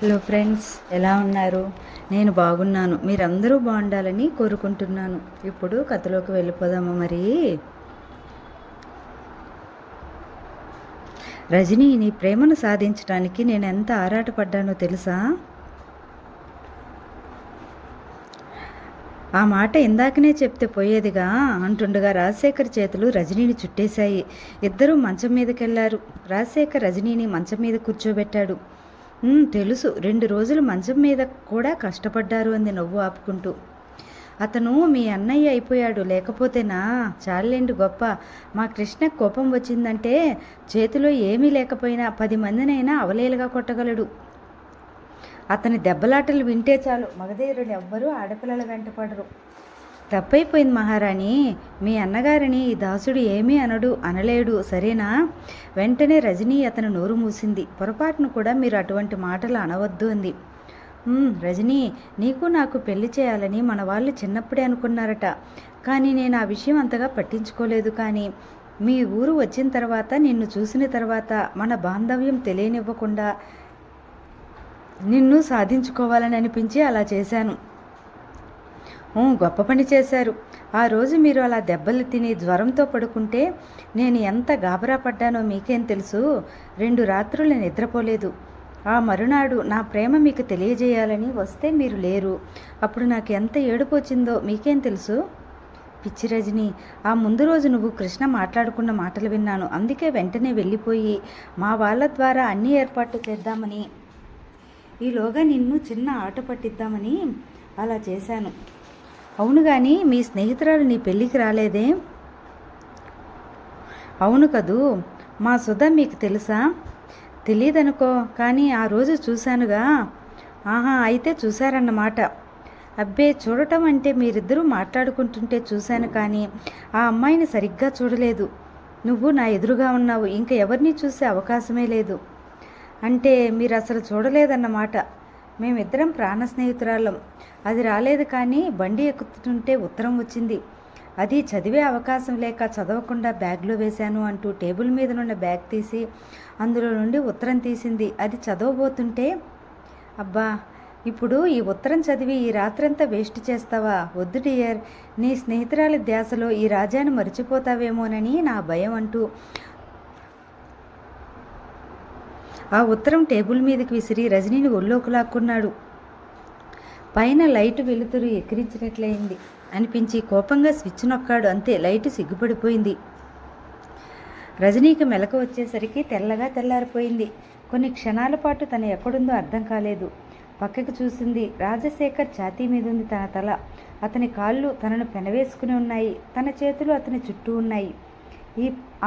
Hello friends, ఎలా ఉన్నారు? నేను బాగున్నాను. మీరందరూ బాగుండాలని కోరుకుంటున్నాను. ఇప్పుడు కథలోకి వెళ్ళిపోదామా? మరి రజనీ, నీ ప్రేమను సాధించడానికి నేను ఎంత ఆరాటపడ్డానో తెలుసా? ఆ మాట ఇందాకనే చెప్తే పోయేదిగా అంటుండగా రాజశేఖర్ చేతులు రజనీని చుట్టేశాయి. ఇద్దరూ మంచం మీదకెళ్లారు. రాజశేఖర్ రజనీని మంచం మీద కూర్చోబెట్టాడు. తెలుసు, 2 రోజులు మంచం మీద కూడా కష్టపడ్డారు అంది నవ్వు ఆపుకుంటూ. అతను మీ అన్నయ్య అయిపోయాడు, లేకపోతేనా? చాలేండి గొప్ప. మా కృష్ణ కోపం వచ్చిందంటే చేతిలో ఏమీ లేకపోయినా 10 మందినైనా అవలేలుగా కొట్టగలడు. అతని దెబ్బలాటలు వింటే చాలు, మగధీరులు ఎవ్వరూ ఆడపిల్లల వెంట పడరు. తప్పైపోయింది మహారాణి. మీ అన్నగారిని ఈ దాసుడు ఏమీ అనలేడు, సరేనా? వెంటనే రజనీ అతను నోరు మూసింది. పొరపాటును కూడా మీరు అటువంటి మాటలు అనవద్దు అంది. రజనీ, నీకు నాకు పెళ్లి చేయాలని మన వాళ్ళు చిన్నప్పుడే అనుకున్నారట. కానీ నేను ఆ విషయం అంతగా పట్టించుకోలేదు. కానీ మీ ఊరు వచ్చిన తర్వాత, నిన్ను చూసిన తర్వాత మన బాంధవ్యం తెలియనివ్వకుండా నిన్ను సాధించుకోవాలని అనిపించి అలా చేశాను. గొప్ప పని చేశారు. ఆ రోజు మీరు అలా దెబ్బలు తిని జ్వరంతో పడుకుంటే నేను ఎంత గాబరా పడ్డానో మీకేం తెలుసు. 2 రాత్రులు నిద్రపోలేదు. ఆ మరునాడు నా ప్రేమ మీకు తెలియజేయాలని వస్తే మీరు లేరు. అప్పుడు నాకు ఎంత ఏడుపు వచ్చిందో మీకేం తెలుసు. పిచ్చి రజని, ఆ ముందు రోజు నువ్వు కృష్ణ మాట్లాడుకున్న మాటలు విన్నాను. అందుకే వెంటనే వెళ్ళిపోయి మా వాళ్ళ ద్వారా అన్ని ఏర్పాట్లు చేద్దామని, ఈలోగా నిన్ను చిన్న ఆట పట్టిద్దామని అలా చేశాను. అవును, కానీ మీ స్నేహితురాలు నీ పెళ్ళికి రాలేదే? అవును కదూ. మా సుధ మీకు తెలుసా? తెలీదనుకో, కానీ ఆ రోజు చూశానుగా. ఆహా, అయితే చూశారన్నమాట. అబ్బే, చూడటం అంటే మీరిద్దరూ మాట్లాడుకుంటుంటే చూశాను, కానీ ఆ అమ్మాయిని సరిగ్గా చూడలేదు. నువ్వు నా ఎదురుగా ఉన్నావు, ఇంకా ఎవరిని చూసే అవకాశమే లేదు. అంటే మీరు అసలు చూడలేదన్నమాట. మేమిద్దరం ప్రాణ స్నేహితురాళ్ళం. అది రాలేదు, కానీ బండి ఎక్కుతుంటే ఉత్తరం వచ్చింది. అది చదివే అవకాశం లేక చదవకుండా బ్యాగ్లో వేశాను అంటూ టేబుల్ మీద ఉన్న బ్యాగ్ తీసి అందులో నుండి ఉత్తరం తీసింది. అది చదవబోతుంటే, అబ్బా, ఇప్పుడు ఈ ఉత్తరం చదివి ఈ రాత్రంతా వేస్ట్ చేస్తావా? వద్దు డియర్, నీ స్నేహితురాలి ధ్యాసలో ఈ రాజాను మర్చిపోతావేమోనని నా భయం అంటూ ఆ ఉత్తరం టేబుల్ మీదకి విసిరి రజనీని ఒళ్ళోకి లాక్కున్నాడు. పైన లైటు వెలుతురు ఎక్కిరించినట్లయింది అనిపించి కోపంగా స్విచ్ నొక్కాడు. అంతే, లైటు సిగ్గుపడిపోయింది. రజనీకి మెలకు వచ్చేసరికి తెల్లగా తెల్లారిపోయింది. కొన్ని క్షణాల పాటు తను ఎక్కడుందో అర్థం కాలేదు. పక్కకు చూసింది. రాజశేఖర్ ఛాతీ మీదుంది తన తల. అతని కాళ్ళు తనను పెనవేసుకుని ఉన్నాయి. తన చేతులు అతని చుట్టూ ఉన్నాయి.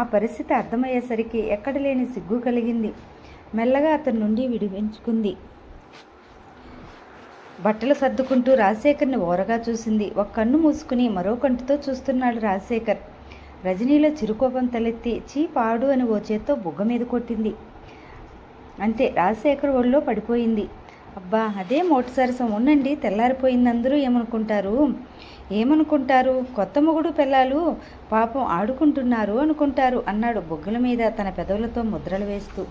ఆ పరిస్థితి అర్థమయ్యేసరికి ఎక్కడ లేని సిగ్గు కలిగింది. మెల్లగా అతని నుండి విడిపించుకుంది. బట్టలు సర్దుకుంటూ రాజశేఖర్ని ఓరగా చూసింది. ఒక కన్ను మూసుకుని మరో కంటితో చూస్తున్నాడు రాజశేఖర్. రజనీలో చిరుకోపం తలెత్తి చీ పాడు అని ఓ చేత్తో బుగ్గ మీద కొట్టింది. అంతే, రాజశేఖర్ ఒళ్ళో పడిపోయింది. అబ్బా, అదే మోటు సరసం. ఉండండి, తెల్లారిపోయింది. అందరూ ఏమనుకుంటారు? కొత్త మొగుడు పెళ్ళాలు పాపం ఆడుకుంటున్నారు అనుకుంటారు అన్నాడు బొగ్గల మీద తన పెదవులతో ముద్రలు వేస్తూ.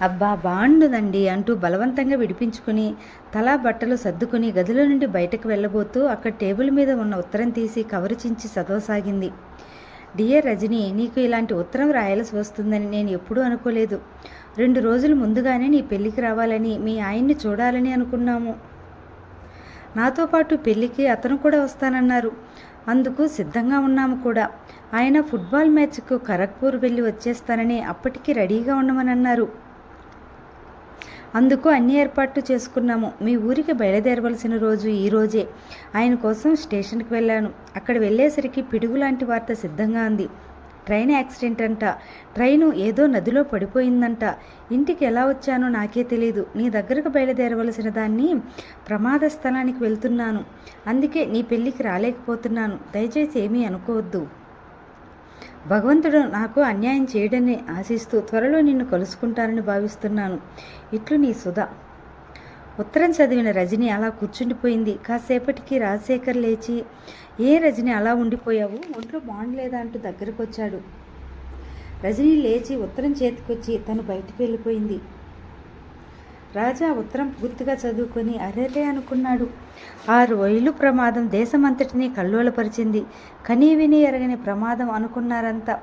అబ్బా, బాగుండదండి అంటూ బలవంతంగా విడిపించుకుని తలా బట్టలు సర్దుకుని గదిలో నుండి బయటకు వెళ్ళబోతూ అక్కడ టేబుల్ మీద ఉన్న ఉత్తరం తీసి కవరు చించి చదవసాగింది. డియర్ రజనీ, నీకు ఇలాంటి ఉత్తరం రాయాల్సి వస్తుందని నేను ఎప్పుడూ అనుకోలేదు. 2 రోజులు ముందుగానే నీ పెళ్ళికి రావాలని, మీ ఆయన్ని చూడాలని అనుకున్నాము. నాతో పాటు పెళ్ళికి అతను కూడా వస్తానన్నారు. అందుకు సిద్ధంగా ఉన్నాము కూడా. ఆయన ఫుట్బాల్ మ్యాచ్కు ఖరగ్పూర్ వెళ్ళి వచ్చేస్తానని, అప్పటికి రెడీగా ఉండమని అన్నారు. అందుకు అన్ని ఏర్పాట్లు చేసుకున్నాము. మీ ఊరికి బయలుదేరవలసిన రోజు ఈ రోజే. ఆయన కోసం స్టేషన్కి వెళ్ళాను. అక్కడ వెళ్ళేసరికి పిడుగు లాంటి వార్త సిద్ధంగా ఉంది. ట్రైన్ యాక్సిడెంట్ అంట. ట్రైను ఏదో నదిలో పడిపోయిందంట. ఇంటికి ఎలా వచ్చానో నాకే తెలీదు. నీ దగ్గరకు బయలుదేరవలసిన దాన్ని ప్రమాద స్థలానికి వెళ్తున్నాను. అందుకే నీ పెళ్ళికి రాలేకపోతున్నాను. దయచేసి ఏమీ అనుకోవద్దు. భగవంతుడు నాకు అన్యాయం చేయడని ఆశిస్తూ త్వరలో నిన్ను కలుసుకుంటానని భావిస్తున్నాను. ఇట్లు నీ సుధ. ఉత్తరం చదివిన రజని అలా కూర్చుండిపోయింది. కాసేపటికి రాజశేఖర్ లేచి, ఏ రజని అలా ఉండిపోయావు? ఒంట్లో బాగుండలేదా అంటూ దగ్గరకు వచ్చాడు. రజని లేచి ఉత్తరం చేతికొచ్చి తను బయటికి వెళ్ళిపోయింది. రాజా ఉత్తరం పూర్తిగా చదువుకొని అరెరే అనుకున్నాడు. 6 రైలు ప్రమాదం దేశమంతటినీ కల్లోలపరిచింది. కనీ విని ఎరగని ప్రమాదం అనుకున్నారంతా.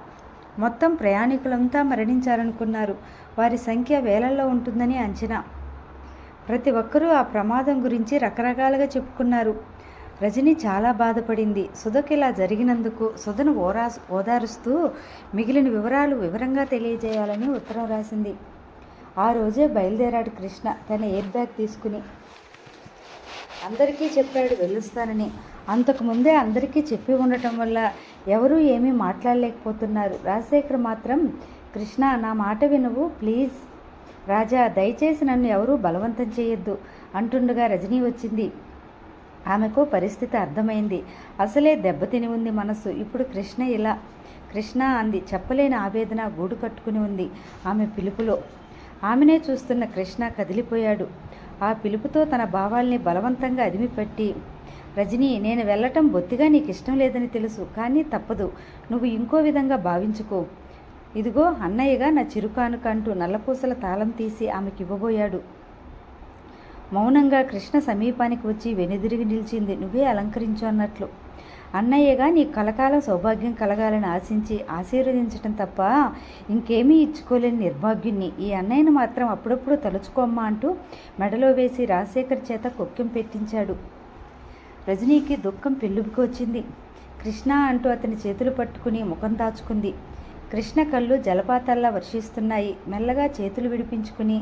మొత్తం ప్రయాణికులంతా మరణించారనుకున్నారు. వారి సంఖ్య వేలల్లో ఉంటుందని అంచనా. ప్రతి ఒక్కరూ ఆ ప్రమాదం గురించి రకరకాలుగా చెప్పుకున్నారు. రజని చాలా బాధపడింది. సుధకు ఇలా జరిగినందుకు సుధను ఓదారుస్తూ మిగిలిన వివరాలు వివరంగా తెలియజేయాలని ఉత్తరం రాసింది. ఆ రోజే బయలుదేరాడు కృష్ణ తన ఎయిర్ బ్యాగ్ తీసుకుని. అందరికీ చెప్పాడు వెళ్ళొస్తానని. అంతకుముందే అందరికీ చెప్పి ఉండటం వల్ల ఎవరూ ఏమీ మాట్లాడలేకపోతున్నారు. రాజశేఖర్ మాత్రం, కృష్ణ నా మాట వినువు ప్లీజ్. రాజా దయచేసి నన్ను ఎవరూ బలవంతం చేయొద్దు అంటుండగా రజనీ వచ్చింది. ఆమెకు పరిస్థితి అర్థమైంది. అసలే దెబ్బతిని ఉంది మనసు. ఇప్పుడు కృష్ణ అంది. చెప్పలేని ఆవేదన గూడు కట్టుకుని ఉంది ఆమె పిలుపులో. ఆమెనే చూస్తున్న కృష్ణ కదిలిపోయాడు. ఆ పిలుపుతో తన భావాల్ని బలవంతంగా అదిమిపెట్టి, రజనీ నేను వెళ్ళటం బొత్తిగా నీకు ఇష్టం లేదని తెలుసు, కానీ తప్పదు. నువ్వు ఇంకో విధంగా భావించుకో. ఇదిగో అన్నయ్యగా నా చిరుకానుక అంటూ నల్లపూసల తాళం తీసి ఆమెకి ఇవ్వబోయాడు. మౌనంగా కృష్ణ సమీపానికి వచ్చి వెనుదిరిగి నిలిచింది. నువ్వే అలంకరించు అన్నట్లు. అన్నయ్యగా నీ కలకాలం సౌభాగ్యం కలగాలని ఆశించి ఆశీర్వదించటం తప్ప ఇంకేమీ ఇచ్చుకోలేని నిర్భాగ్యుణ్ణి. ఈ అన్నయ్యను మాత్రం అప్పుడప్పుడు తలుచుకోమ్మా అంటూ మెడలో వేసి రాజశేఖర్ చేత కొక్కెం పెట్టించాడు. రజనీకి దుఃఖం పెళ్ళుబుకి వచ్చింది. కృష్ణ అంటూ అతని చేతులు పట్టుకుని ముఖం దాచుకుంది. కృష్ణ కళ్ళు జలపాతాల్లా వర్షిస్తున్నాయి. మెల్లగా చేతులు విడిపించుకుని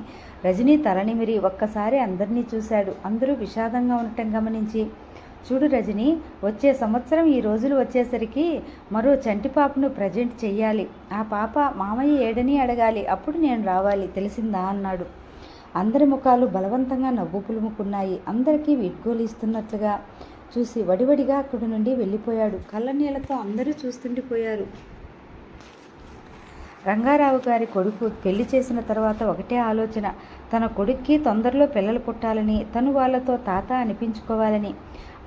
రజనీ తలనిమిరి ఒక్కసారి అందరినీ చూశాడు. అందరూ విషాదంగా ఉండటం గమనించి, చూడు రజనీ, వచ్చే సంవత్సరం ఈ రోజులు వచ్చేసరికి మరో చంటి పాపను ప్రజెంట్ చెయ్యాలి. ఆ పాప మామయ్య ఏడని అడగాలి. అప్పుడు నేను రావాలి, తెలిసిందా అన్నాడు. అందరి ముఖాలు బలవంతంగా నవ్వు పులుముకున్నాయి. అందరికీ వీడ్కోలిస్తున్నట్లుగా చూసి వడివడిగా అక్కడి నుండి వెళ్ళిపోయాడు. కళ్ళనీళ్లతో అందరూ చూస్తుండిపోయారు. రంగారావు గారి కొడుకు పెళ్లి చేసిన తర్వాత ఒకటే ఆలోచన. తన కొడుక్కి తొందరలో పిల్లలు పుట్టాలని, తను వాళ్లతో తాత అనిపించుకోవాలని.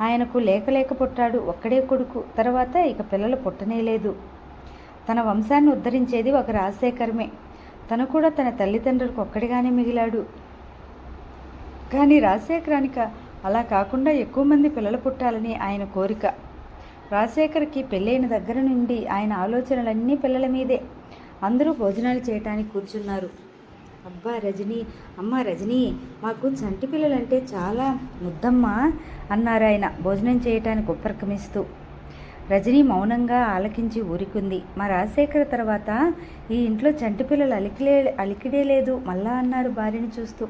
ఆయనకు లేక పుట్టాడు, ఒక్కడే కొడుకు. తర్వాత ఇక పిల్లలు పుట్టనేలేదు. తన వంశాన్ని ఉద్ధరించేది ఒక రాజశేఖరమే. తను కూడా తన తల్లిదండ్రులకు ఒక్కడిగానే మిగిలాడు. కానీ రాజశేఖరానికి అలా కాకుండా ఎక్కువ మంది పిల్లలు పుట్టాలని ఆయన కోరిక. రాజశేఖర్కి పెళ్ళైన దగ్గర నుండి ఆయన ఆలోచనలన్నీ పిల్లల మీదే. అందరూ భోజనాలు చేయటానికి కూర్చున్నారు. అబ్బా రజనీ, అమ్మ రజనీ, మాకు చంటి పిల్లలంటే చాలా ముద్దమ్మా అన్నారు ఆయన భోజనం చేయటానికి ఉపక్రమిస్తూ. రజనీ మౌనంగా ఆలకించి ఊరికుంది. మా రాజశేఖర్ తర్వాత ఈ ఇంట్లో చంటి పిల్లలు అలికిడే లేదు మళ్ళా అన్నారు భార్యని చూస్తూ.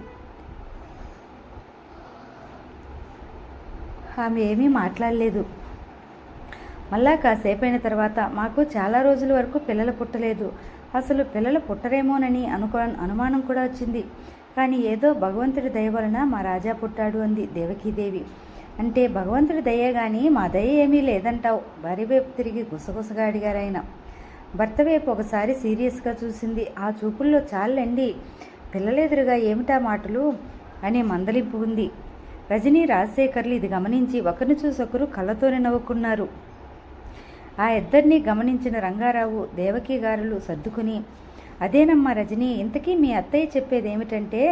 ఆమె ఏమీ మాట్లాడలేదు. మళ్ళా కాసేపైన తర్వాత మాకు చాలా రోజుల వరకు పిల్లలు పుట్టలేదు. అసలు పిల్లలు పుట్టరేమోనని అనుమానం కూడా వచ్చింది. కానీ ఏదో భగవంతుడి దయ వలన మా రాజా పుట్టాడు అంది దేవకీదేవి. అంటే భగవంతుడి దయే కానీ మా దయ ఏమీ లేదంటావు. భార్య వైపు తిరిగి గుసగుసగా అడిగారు ఆయన. భర్త వైపు ఒకసారి సీరియస్గా చూసింది. ఆ చూపుల్లో చాలండి, పిల్లలెదురుగా ఏమిటా మాటలు అనే మందలింపు ఉంది. రజనీ రాజశేఖర్లు ఇది గమనించి ఒకరిని చూసొకరు కళ్ళతోనే నవ్వుకున్నారు. ఆ ఇద్దరినీ గమనించిన రంగారావు దేవకీ గారులు సర్దుకుని, అదేనమ్మా రజనీ, ఇంతకీ మీ అత్తయ్య చెప్పేది ఏమిటంటే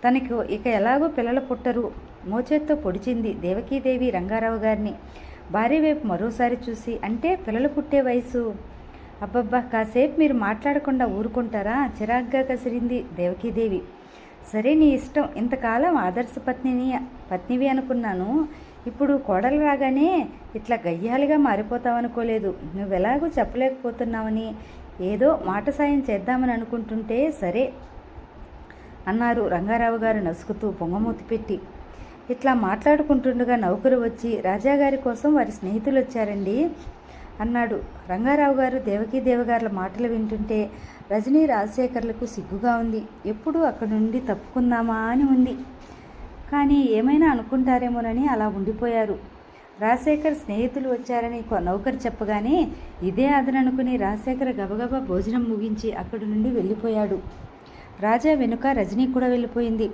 తనకు ఇక ఎలాగో పిల్లలు పుట్టరు. మోచేత్తో పొడిచింది దేవకీదేవి రంగారావు గారిని. భార్య వైపు మరోసారి చూసి, అంటే పిల్లలు పుట్టే వయసు? అబ్బబ్బా, కాసేపు మీరు మాట్లాడకుండా ఊరుకుంటారా? చిరాగ్గా కసిరింది దేవకీదేవి. సరే నీ ఇష్టం. ఇంతకాలం ఆదర్శ పత్నివి అనుకున్నాను. ఇప్పుడు కోడలు రాగానే ఇట్లా గయ్యాలిగా మారిపోతావనుకోలేదు. నువ్వెలాగూ చెప్పలేకపోతున్నావని ఏదో మాట సాయం చేద్దామని అనుకుంటుంటే సరే అన్నారు రంగారావు గారు నసుకుతూ పొంగమూతి పెట్టి. ఇట్లా మాట్లాడుకుంటుండగా నౌకరు వచ్చి, రాజాగారి కోసం వారి స్నేహితులు వచ్చారండి అన్నాడు. రంగారావు గారు దేవకీదేవగారుల మాటలు వింటుంటే రజనీ రాజశేఖర్లకు సిగ్గుగా ఉంది. ఎప్పుడూ అక్కడి నుండి తప్పుకుందామా అని ఉంది. కానీ ఏమైనా అనుకుంటారేమోనని అలా ఉండిపోయారు. రాజశేఖర్ స్నేహితులు వచ్చారని నౌకరు చెప్పగానే ఇదే అదననుకుని రాజశేఖర్ గబగబా భోజనం ముగించి అక్కడి నుండి వెళ్ళిపోయాడు. రాజా వెనుక రజనీ కూడా వెళ్ళిపోయింది.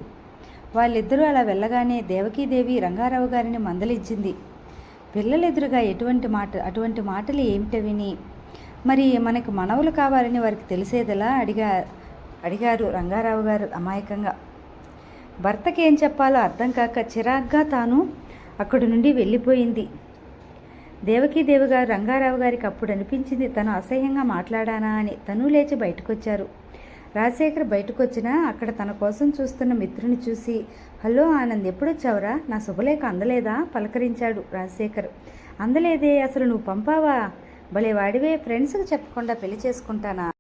వాళ్ళిద్దరూ అలా వెళ్ళగానే దేవకీదేవి రంగారావు గారిని మందలించింది. పిల్లలెదురుగా అటువంటి మాటలు ఏమిటవిని? మరి మనకు మనవలు కావాలని వారికి తెలిసేదలా అడిగారు రంగారావు గారు అమాయకంగా. భర్తకి ఏం చెప్పాలో అర్థం కాక చిరాగ్గా తాను అక్కడి నుండి వెళ్ళిపోయింది. దేవకీదేవి గారు రంగారావు గారికి అప్పుడు అనిపించింది తను అసహ్యంగా మాట్లాడానా అని. తను లేచి బయటకొచ్చారు. రాజశేఖర్ బయటకొచ్చినా అక్కడ తన కోసం చూస్తున్న మిత్రుని చూసి, హలో ఆనంద్, ఎప్పుడొచ్చావురా? నా శుభలేఖ అందలేదా? పలకరించాడు రాజశేఖర్. అందలేదే, అసలు నువ్వు పంపావా? భలే వాడివే, ఫ్రెండ్స్కి చెప్పకుండా పెళ్లి చేసుకుంటానా?